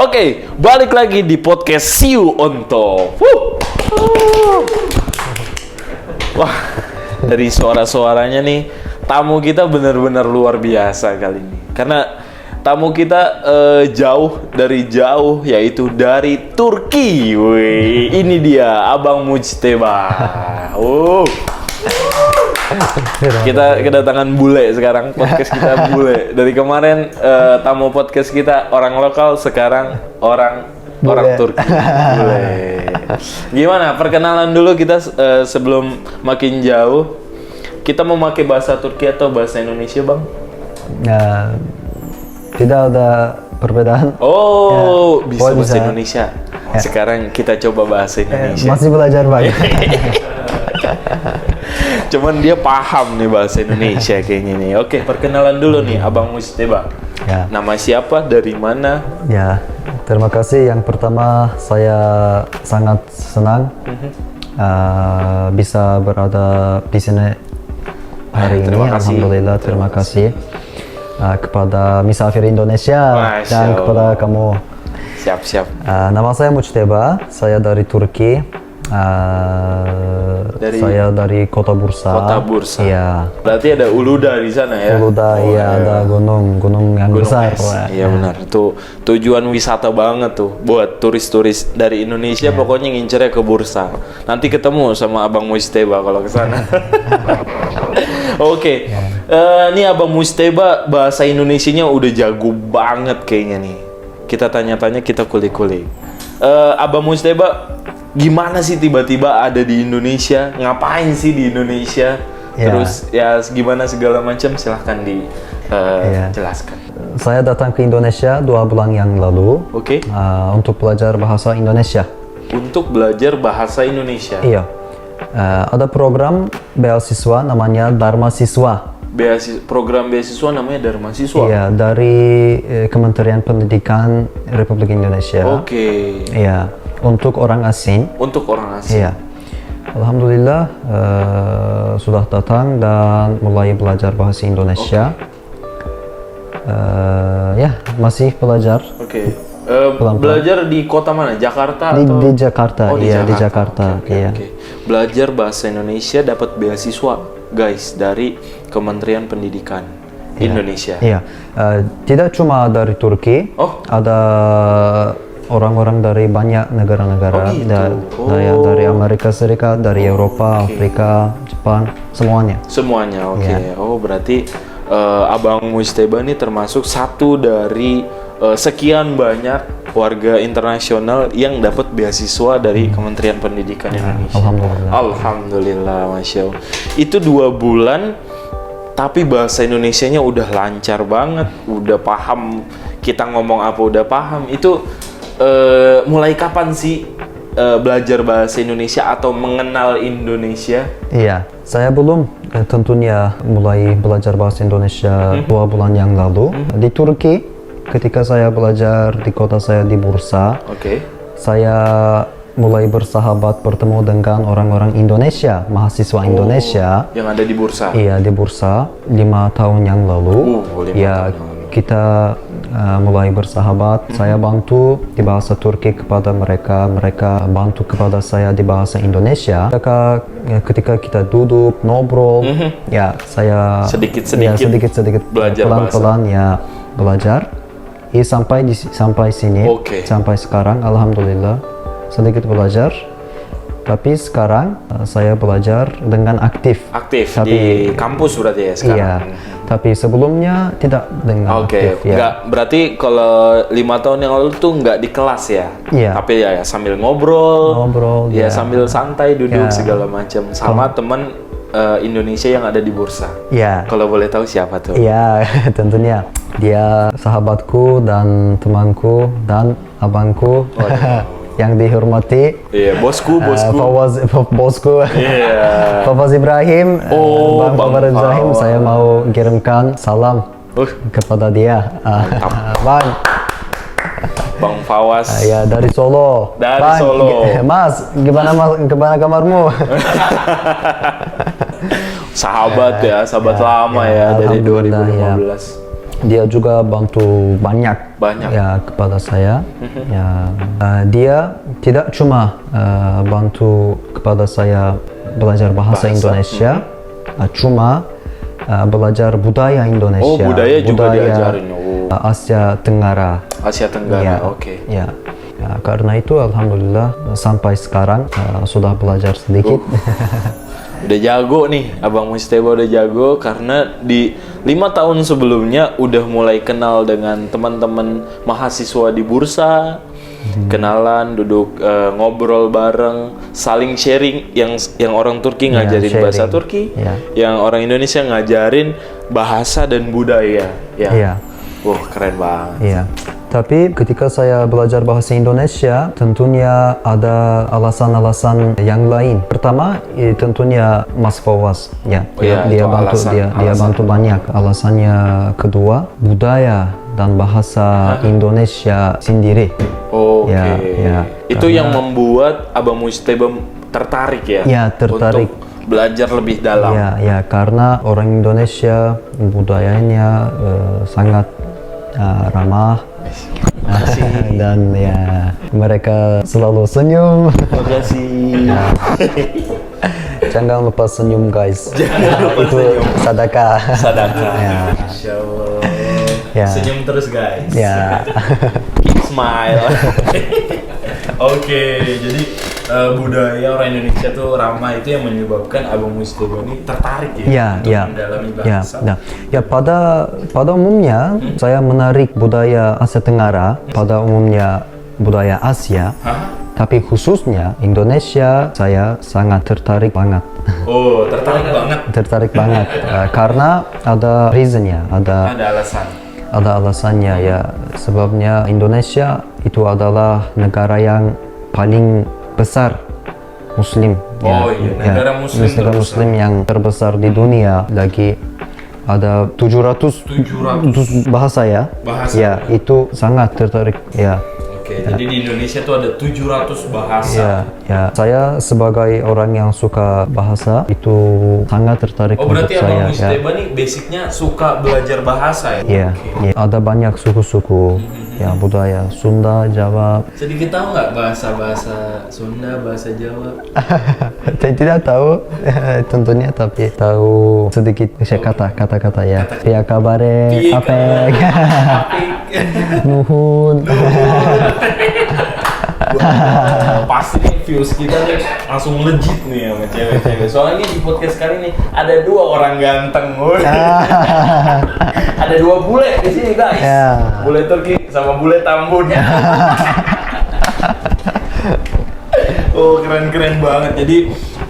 Oke, balik lagi di podcast Siu Onto. Wah, dari suara-suaranya nih, tamu kita benar-benar luar biasa kali ini. Karena tamu kita jauh, yaitu dari Turki. Wih, ini dia Abang Mujteba. Kita kedatangan bule sekarang, podcast kita bule. Dari kemarin tamu podcast kita orang lokal, sekarang orang Turki. Bule. Gimana? Perkenalan dulu kita sebelum makin jauh. Kita mau pakai bahasa Turki atau bahasa Indonesia, Bang? Ya, tidak ada perbedaan. Oh, ya, bisa bahasa Indonesia. Ya. Sekarang kita coba bahasa Indonesia. Masih belajar banget. Cuman dia paham nih bahasa Indonesia kayaknya nih. Oke, perkenalan dulu nih Abang Mujteba. Ya. Nama siapa? Dari mana? Ya, terima kasih. Yang pertama, saya sangat senang bisa berada di sini hari ini. Alhamdulillah, terima kasih kepada Misafir Indonesia dan kepada kamu. Siap. Nama saya Mujteba, saya dari Turki. Saya dari Kota Bursa. Iya. Berarti ada Uluda di sana ya? Uluda, iya, ada gunung yang besar. Iya benar. Tuh tujuan wisata banget tuh buat turis-turis dari Indonesia. Pokoknya ngincernya ke Bursa. Nanti ketemu sama Abang Mujteba kalau ke sana. Oke. Nih Abang Mujteba bahasa Indonesianya udah jago banget kayaknya nih. Kita tanya-tanya, kita kulik-kulik. Abang Mujteba, gimana sih tiba-tiba ada di Indonesia? Ngapain sih di Indonesia? Terus ya gimana segala macam, silahkan dijelaskan. Saya datang ke Indonesia 2 bulan yang lalu. Oke. Untuk belajar bahasa Indonesia. Untuk belajar bahasa Indonesia? Iya. Ada program beasiswa namanya Dharma Siswa. Program beasiswa namanya Dharma Siswa? Iya, dari Kementerian Pendidikan Republik Indonesia. Oke. Iya. Untuk orang asing. Untuk orang asing. Iya. Alhamdulillah sudah datang dan mulai belajar bahasa Indonesia. Ya, masih belajar. Oke. Belajar di kota mana? Jakarta atau? Di Jakarta. Oh, di Jakarta. Oke. Belajar bahasa Indonesia dapat beasiswa, guys, dari Kementerian Pendidikan Indonesia. Iya. Tidak cuma dari Turki. Oh. Ada orang-orang dari banyak negara-negara, dari Amerika Serikat, dari Eropa, Afrika, Jepang, semuanya. Oke. Oh, berarti Abang Mujteba ini termasuk satu dari sekian banyak warga internasional yang dapat beasiswa dari Kementerian Pendidikan Indonesia. Alhamdulillah, Masya Allah. Itu 2 bulan, tapi bahasa Indonesianya udah lancar banget, udah paham, kita ngomong apa udah paham. Itu mulai kapan sih belajar bahasa Indonesia atau mengenal Indonesia? Iya, saya belum tentunya mulai belajar bahasa Indonesia 2 bulan yang lalu. Di Turki, ketika saya belajar di kota saya di Bursa, saya mulai bersahabat, bertemu dengan orang-orang Indonesia, mahasiswa Indonesia. Yang ada di Bursa? Iya, di Bursa 5 tahun yang lalu. Kita mulai bersahabat. Saya bantu di bahasa Turki kepada mereka bantu kepada saya di bahasa Indonesia. Ketika kita duduk ngobrol, ya saya sedikit pelan-pelan ya belajar. Sampai sini, sampai sekarang, alhamdulillah sedikit belajar. Tapi sekarang saya belajar dengan aktif. Di kampus berarti ya sekarang? Iya, tapi sebelumnya tidak dengan aktif. Nggak, berarti kalau 5 tahun yang lalu tuh nggak di kelas ya? Iya. Tapi ya sambil ngobrol ya. Sambil santai duduk segala macam sama teman Indonesia yang ada di Bursa. Iya. Kalau boleh tahu siapa tuh? Iya, tentunya. Dia sahabatku dan temanku dan abangku. Yang dihormati, bosku. Bosku, Pak Fawaz Ibrahim, Bang Fawaz Ibrahim, saya mau kirimkan salam kepada dia, Bang Fawaz. Ya, dari Solo. Solo. Mas, gimana kamarmu? Sahabat lama ya, dari 2015. dia juga bantu banyak ya kepada saya. Ya, dia tidak cuma bantu kepada saya belajar bahasa Indonesia, cuma belajar budaya Indonesia. Oh, budaya juga diajarin. Asia Tenggara. Asia Tenggara, Ya, oke. ya. Ya, karena itu alhamdulillah sampai sekarang sudah belajar sedikit. Udah jago nih, Abang Mujtaba udah jago karena di 5 tahun sebelumnya udah mulai kenal dengan teman-teman mahasiswa di bursa, kenalan, duduk ngobrol bareng, saling sharing, yang orang Turki ngajarin bahasa Turki, yang orang Indonesia ngajarin bahasa dan budaya. Ya. Wah, keren banget. Iya. Tapi ketika saya belajar bahasa Indonesia, tentunya ada alasan-alasan yang lain. Pertama, tentunya Mas Fawaz, ya. Dia bantu banyak. Alasannya kedua, budaya dan bahasa Indonesia sendiri. Oke. Ya, itu yang membuat Abang Mujtaba tertarik ya? Ya, tertarik. Untuk belajar lebih dalam. Ya, karena orang Indonesia budayanya sangat ramah. Dan ya mereka selalu senyum. Terima kasih. Jangan lupa senyum guys. Itu sedekah. Ya. Insya Allah. Ya. Senyum terus guys. Ya. Keep smile. Oke, jadi budaya orang Indonesia tuh ramah, itu yang menyebabkan Abang Mujtaba ini tertarik ya untuk mendalami bahasa. Ya, pada umumnya saya menarik budaya Asia Tenggara, pada umumnya budaya Asia. Tapi khususnya Indonesia saya sangat tertarik banget. Oh, tertarik banget. Tertarik banget karena ada reasonnya, ada alasan. Ada alasannya ya, sebabnya Indonesia itu adalah negara yang paling besar Muslim. Negara Muslim yang terbesar di dunia. Lagi ada 700 bahasa ya. Ya, itu sangat tertarik ya. Oke, jadi di Indonesia tuh ada 700 bahasa. Ya, saya sebagai orang yang suka bahasa itu sangat tertarik untuk berarti saya. Abang Mujtaba nih basicnya suka belajar bahasa ya? Iya, ada banyak suku-suku ya, budaya Sunda, Jawa. Sedikit tahu nggak bahasa Sunda, bahasa Jawa? Saya tidak tahu tentunya, tapi tahu sedikit kata-kata ya. Pia kabare, apek, nuhun. Pasti nih views kita nih langsung legit nih sama cewek-cewek. Soalnya di podcast kali ini ada 2 orang ganteng, ada 2 bule di sini guys. Bule Turki sama bule Tambun. Oh, keren banget. Jadi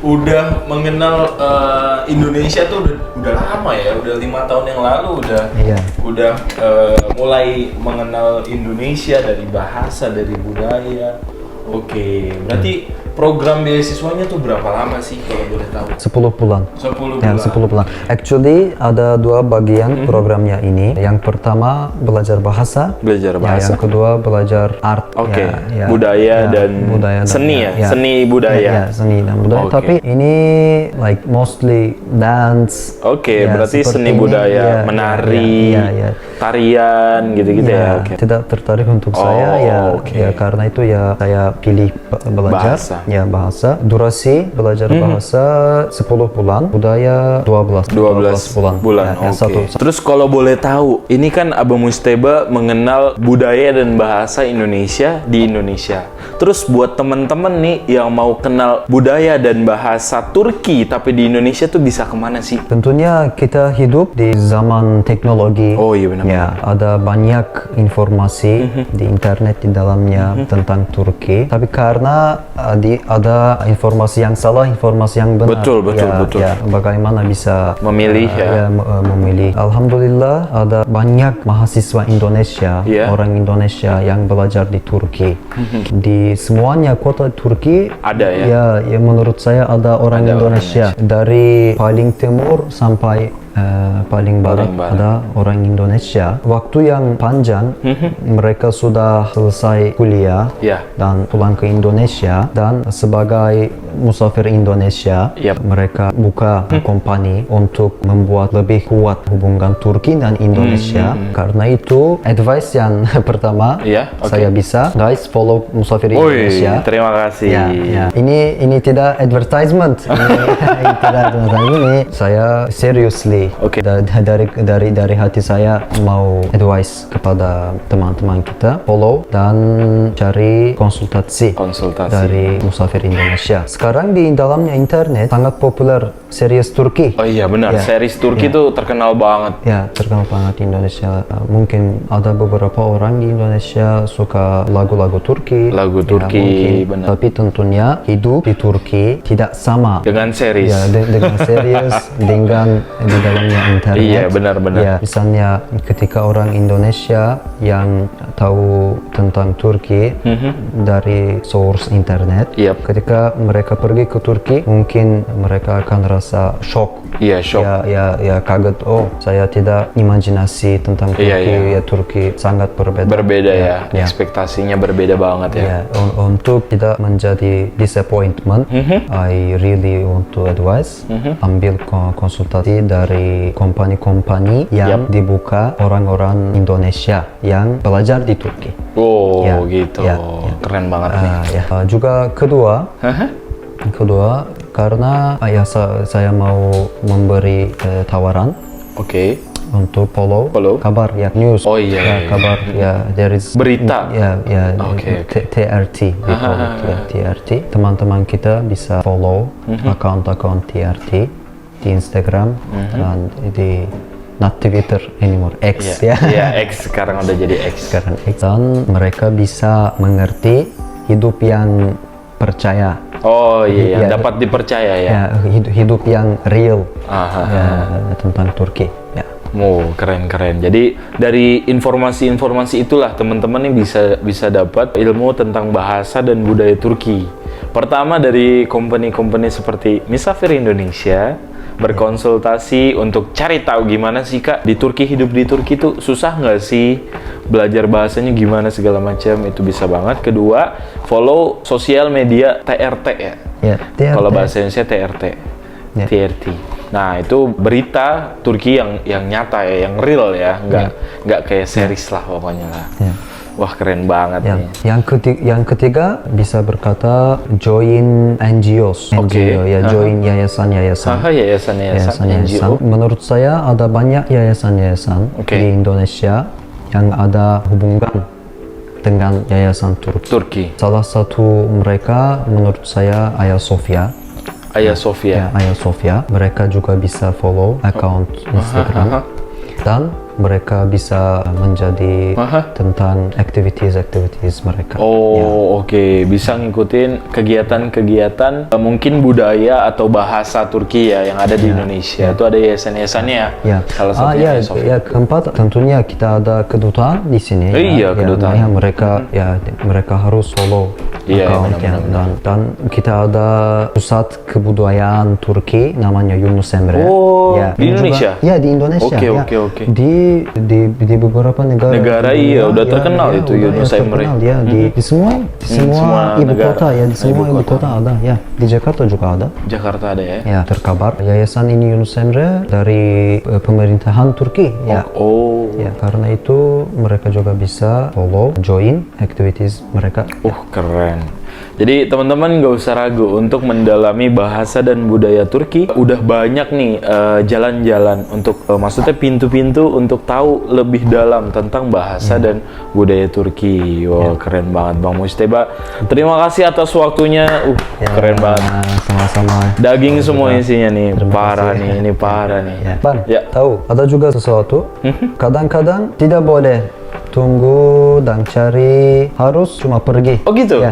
udah mengenal Indonesia tuh udah lama ya, udah 5 tahun yang lalu udah mulai mengenal Indonesia dari bahasa, dari budaya. Oke, berarti program beasiswanya tuh berapa lama sih kalau boleh tahu? 10 bulan. 10 bulan. Ya, 10 bulan. Actually ada 2 bagian programnya ini. Yang pertama belajar bahasa. Ya, yang kedua belajar art. Oke. Budaya dan seni ya. Seni budaya. Seni dan budaya. Tapi ini like mostly dance. Oke, berarti seni budaya, menari, tarian gitu-gitu ya. Tidak tertarik untuk saya ya karena itu ya saya pilih belajar bahasa. Durasi belajar bahasa 10 bulan, budaya 12 bulan. Terus kalau boleh tahu, ini kan Abang Mujtaba mengenal budaya dan bahasa Indonesia di Indonesia. Terus buat teman-teman nih yang mau kenal budaya dan bahasa Turki tapi di Indonesia tuh bisa kemana sih? Tentunya kita hidup di zaman teknologi. Oh iya benar. Ya, ada banyak informasi di internet di dalamnya tentang Turki. Tapi karena ada informasi yang salah, informasi yang benar. Betul. Ya, bagaimana bisa memilih memilih. Alhamdulillah ada banyak mahasiswa Indonesia, orang Indonesia yang belajar di Turki. Di semuanya kota Turki ada ya. Ya menurut saya ada orang Indonesia dari paling timur sampai paling barat ada orang Indonesia. Waktu yang panjang mereka sudah selesai kuliah dan pulang ke Indonesia, dan sebagai musafir Indonesia mereka buka company untuk membuat lebih kuat hubungan Turki dan Indonesia. Karena itu advice yang pertama saya bisa, guys, follow musafir Indonesia. Terima kasih. Ini tidak advertisement. Ini tidak advertisement. Ini saya seriously dari hati saya mau advice kepada teman-teman kita, follow dan cari konsultasi dari musafir Indonesia. Sekarang di dalamnya internet sangat populer series Turki. Oh iya benar, series Turki itu terkenal banget. Ya, terkenal banget di Indonesia. Mungkin ada beberapa orang di Indonesia suka lagu-lagu Turki. Lagu Turki, benar. Tapi tentunya hidup di Turki tidak sama dengan series. Ya, dengan series, dengan di dalamnya internet. Iya, benar-benar. Ya, misalnya ketika orang Indonesia yang tahu tentang Turki dari source internet, ketika mereka pergi ke Turki, mungkin mereka akan rasa shock. Iya, shock. Ya, kaget. Oh, saya tidak imajinasi tentang Turki. Ya, Turki sangat berbeda. Berbeda ya. Ekspektasinya berbeda banget ya. Untuk tidak menjadi disappointment, I really want to advise, ambil konsultasi dari company-company yang dibuka orang-orang Indonesia yang belajar di Turki. Oh, gitu. Keren banget nih. Juga kedua, karena saya mau memberi tawaran. Untuk follow kabar news. Oh iya. Kabar there is berita. TRT. TRT. Teman-teman kita bisa follow account TRT di Instagram dan di not Twitter anymore, X X sekarang udah jadi X. Dan mereka bisa mengerti hidup yang percaya. Oh iya, yang dapat dipercaya ya. Hidup yang real tentang Turki. Keren. Jadi dari informasi-informasi itulah teman-teman yang bisa dapat ilmu tentang bahasa dan budaya Turki. Pertama dari company-company seperti Misafir Indonesia, berkonsultasi untuk cari tahu gimana sih Kak di Turki, hidup di Turki itu susah nggak sih, belajar bahasanya gimana segala macam, itu bisa banget. Kedua, follow sosial media TRT ya. TRT. Kalau bahasa Indonesia TRT. TRT. Nah, itu berita Turki yang nyata ya, yang real ya, nggak kayak series lah pokoknya lah. Wah, keren banget nih. Yang ketiga bisa berkata join NGOs. Join yayasan-yayasan. Yayasan-yayasan. Menurut saya ada banyak yayasan-yayasan di Indonesia yang ada hubungan dengan yayasan Turki. Salah satu mereka menurut saya Hagia Sophia. Mereka juga bisa follow account Instagram dan mereka bisa menjadi tentang activities mereka. Bisa ngikutin kegiatan mungkin budaya atau bahasa Turki ya yang ada di Indonesia. Itu ada yayasan-yayasannya ya. Salah satunya keempat tentunya kita ada kedutaan di sini. Kedutaan. Mereka harus follow account dan kita ada pusat kebudayaan Turki namanya Yunus Emre. Di Indonesia? Di Indonesia. Di beberapa negara udah terkenal itu Yunus Emre. Di semua ibu kota di semua ibu kota ada di Jakarta juga ada. Jakarta ada ya. Terkabar yayasan ini Yunus Emre dari pemerintahan Turki karena itu mereka juga bisa follow, join activities mereka. Keren. Jadi teman-teman nggak usah ragu untuk mendalami bahasa dan budaya Turki. Udah banyak nih jalan-jalan untuk maksudnya pintu-pintu untuk tahu lebih dalam tentang bahasa dan budaya Turki. Keren banget Bang Mujtaba. Terima kasih atas waktunya. Keren banget. Sama-sama. Daging semua isinya nih. Parah nih, ini parah nih. Bang, tahu ada juga sesuatu. Kadang-kadang tidak boleh tunggu dan cari, harus cuma pergi. Oh gitu?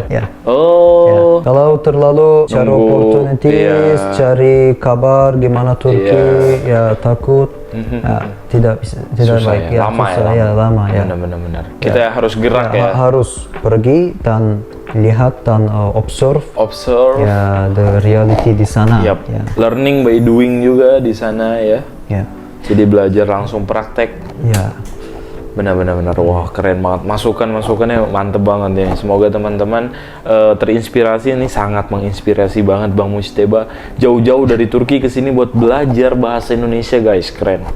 Kalau terlalu cari opportunities, cari kabar gimana Turki, takut, tidak baik. Lama ya. Benar. Kita harus gerak harus pergi dan lihat dan observe the reality di sana. Learning by doing juga di sana ya. Jadi belajar langsung praktek. Ya. Benar-benar, wah keren banget, masukannya mantep banget ya. Semoga teman-teman terinspirasi, ini sangat menginspirasi banget Bang Mujteba. Jauh-jauh dari Turki ke sini buat belajar bahasa Indonesia guys, keren.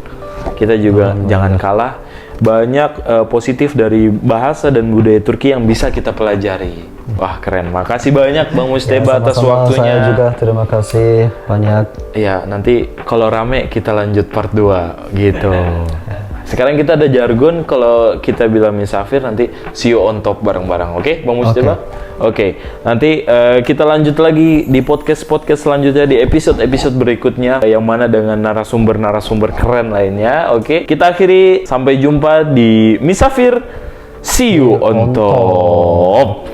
Kita juga jangan kalah, banyak positif dari bahasa dan budaya Turki yang bisa kita pelajari. Wah keren, makasih banyak Bang Mujteba atas waktunya. Saya juga terima kasih banyak. Ya nanti kalau rame kita lanjut part 2 gitu. Sekarang kita ada jargon, kalau kita bilang misafir nanti see you on top bareng-bareng, oke Bang Mujteba? Oke. Nanti kita lanjut lagi di podcast selanjutnya, di episode berikutnya yang mana dengan narasumber keren lainnya, oke? Kita akhiri, sampai jumpa di Misafir, see you on top.